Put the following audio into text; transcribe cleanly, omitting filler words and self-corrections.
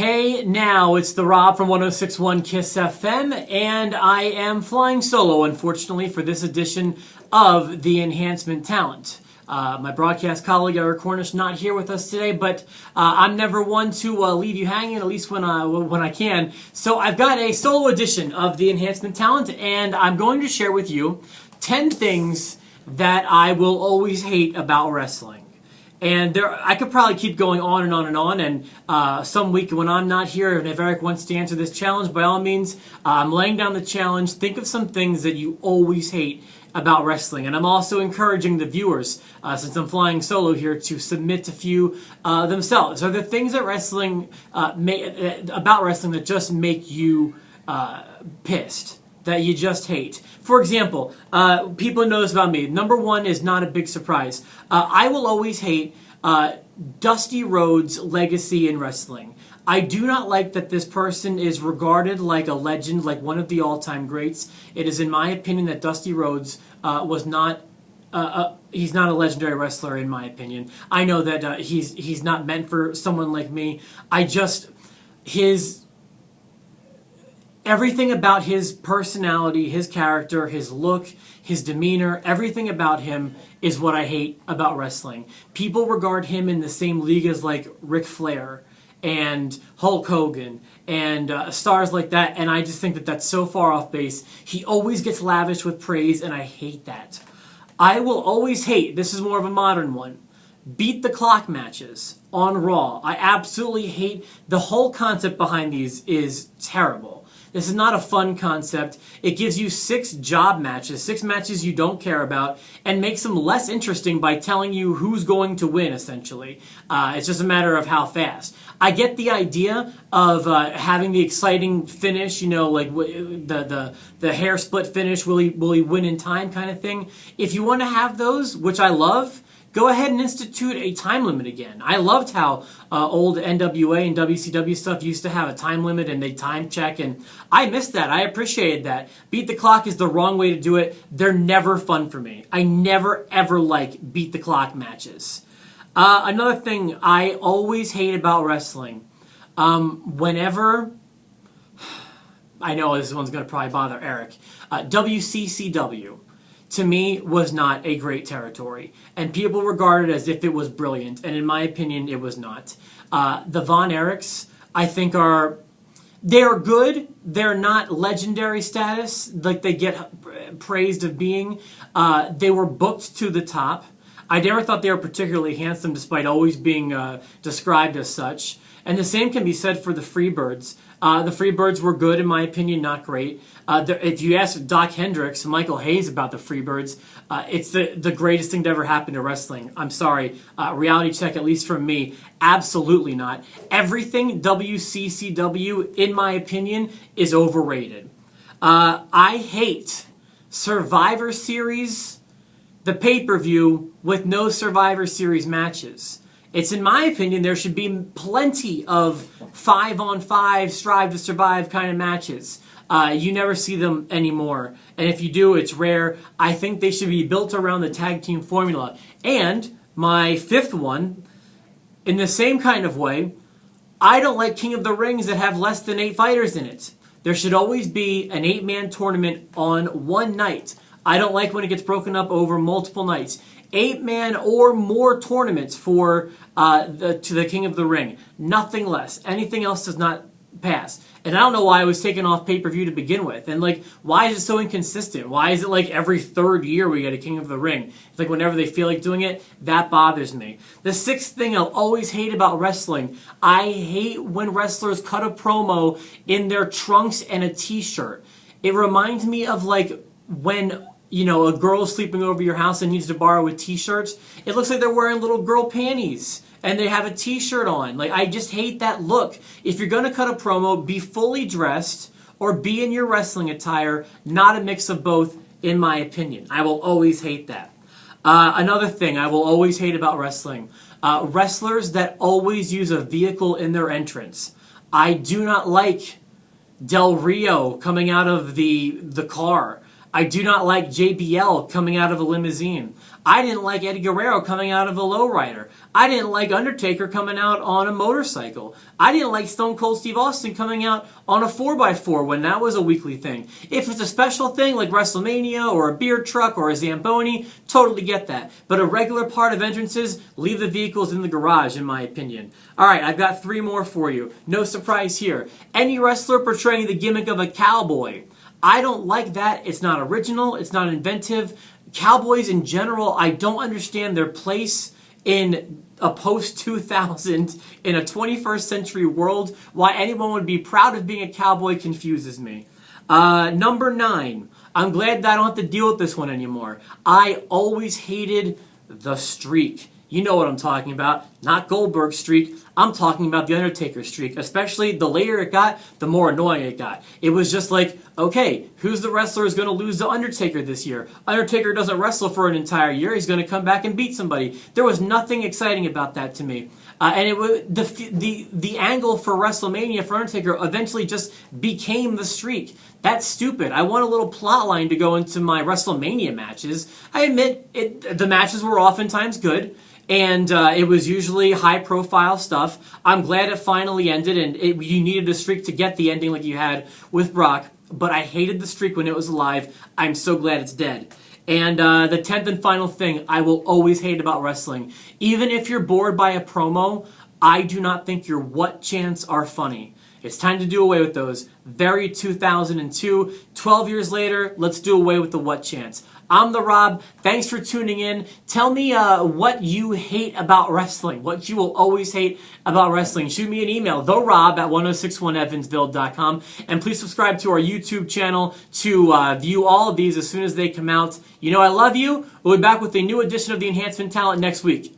Hey, now it's the Rob from 1061 Kiss FM, and I am flying solo, unfortunately, for this edition of the Enhancement Talent. My broadcast colleague Eric Cornish not here with us today, but I'm never one to leave you hanging, at least when I can. So I've got a solo edition of the Enhancement Talent, and I'm going to share with you 10 things that I will always hate about wrestling. And I could probably keep going on and on and on. And some week when I'm not here, and if Eric wants to answer this challenge, by all means, I'm laying down the challenge. Think of some things that you always hate about wrestling. And I'm also encouraging the viewers, since I'm flying solo here, to submit a few themselves. Are there things that about wrestling that just make you pissed? That you just hate? For example, people know this about me. Number one is not a big surprise. I will always hate Dusty Rhodes' legacy in wrestling. I do not like that this person is regarded like a legend, like one of the all-time greats. It is in my opinion that Dusty Rhodes was not he's not a legendary wrestler in my opinion. I know that he's not meant for someone like me. Everything about his personality, his character, his look, his demeanor, everything about him is what I hate about wrestling. People regard him in the same league as like Ric Flair and Hulk Hogan and stars like that, and I just think that that's so far off base. He always gets lavished with praise, and I hate that. I will always hate, this is more of a modern one, beat the clock matches on Raw. I absolutely hate the whole concept behind these is terrible. This is not a fun concept. It gives you 6 job matches, 6 matches you don't care about, and makes them less interesting by telling you who's going to win, essentially. It's just a matter of how fast. I get the idea of having the exciting finish, like the hair split finish, will he win in time kind of thing. If you want to have those, which I love, go ahead and institute a time limit again. I loved how old NWA and WCW stuff used to have a time limit and they time check, and I missed that. I appreciated that. Beat the clock is the wrong way to do it. They're never fun for me. I never, ever like beat the clock matches. Another thing I always hate about wrestling, whenever... I know this one's going to probably bother Eric. WCCW. To me, was not a great territory. And people regard it as if it was brilliant. And in my opinion, it was not. The Von Erichs, I think, they're good. They're not legendary status, like they get praised of being. They were booked to the top. I never thought they were particularly handsome, despite always being described as such. And the same can be said for the Freebirds. The Freebirds were good, in my opinion, not great. If you ask Doc Hendricks, Michael Hayes about the Freebirds, it's the greatest thing to ever happen to wrestling. I'm sorry. Reality check, at least from me, absolutely not. Everything WCCW, in my opinion, is overrated. I hate Survivor Series, the pay-per-view, with no Survivor Series matches. It's in my opinion there should be plenty of 5-on-5 strive to survive kind of matches. You never see them anymore, and if you do, it's rare. I think they should be built around the tag team formula. And my 5th one, in the same kind of way, I don't like King of the Rings that have less than 8 fighters in it. There should always be an 8-man tournament on one night. I don't like when it gets broken up over multiple nights. 8-man or more tournaments for to the King of the Ring. Nothing less. Anything else does not pass. And I don't know why it was taken off pay-per-view to begin with. And why is it so inconsistent? Why is it like every 3rd year we get a King of the Ring? It's like whenever they feel like doing it, that bothers me. The 6th thing I'll always hate about wrestling, I hate when wrestlers cut a promo in their trunks and a t-shirt. It reminds me of when a girl's sleeping over your house and needs to borrow a t-shirt. It looks like they're wearing little girl panties and they have a t-shirt on. I just hate that look. If you're going to cut a promo, be fully dressed or be in your wrestling attire, not a mix of both, in my opinion. I will always hate that. Another thing I will always hate about wrestling, wrestlers that always use a vehicle in their entrance. I do not like Del Rio coming out of the car. I do not like JBL coming out of a limousine. I didn't like Eddie Guerrero coming out of a lowrider. I didn't like Undertaker coming out on a motorcycle. I didn't like Stone Cold Steve Austin coming out on a 4x4 when that was a weekly thing. If it's a special thing like WrestleMania or a beer truck or a Zamboni, totally get that. But a regular part of entrances, leave the vehicles in the garage, in my opinion. Alright, I've got 3 more for you. No surprise here. Any wrestler portraying the gimmick of a cowboy. I don't like that. It's not original. It's not inventive. Cowboys in general, I don't understand their place in a post-2000, in a 21st century world. Why anyone would be proud of being a cowboy confuses me. Number 9. I'm glad that I don't have to deal with this one anymore. I always hated the Streak. You know what I'm talking about. Not Goldberg's streak. I'm talking about the Undertaker streak. Especially the later it got, the more annoying it got. It was just like, okay, who's the wrestler who's going to lose to Undertaker this year? Undertaker doesn't wrestle for an entire year. He's going to come back and beat somebody. There was nothing exciting about that to me. And it was the angle for WrestleMania for Undertaker eventually just became the streak. That's stupid. I want a little plot line to go into my WrestleMania matches. I admit the matches were oftentimes good. And it was usually high-profile stuff. I'm glad it finally ended, and you needed a streak to get the ending like you had with Brock. But I hated the streak when it was alive. I'm so glad it's dead. And the 10th and final thing I will always hate about wrestling. Even if you're bored by a promo, I do not think your what chants are funny. It's time to do away with those. Very 2002. 12 years later, let's do away with the what chants. I'm the Rob. Thanks for tuning in. Tell me what you hate about wrestling, what you will always hate about wrestling. Shoot me an email, therob@1061evansville.com. And please subscribe to our YouTube channel to view all of these as soon as they come out. You know I love you. We'll be back with a new edition of the Enhancement Talent next week.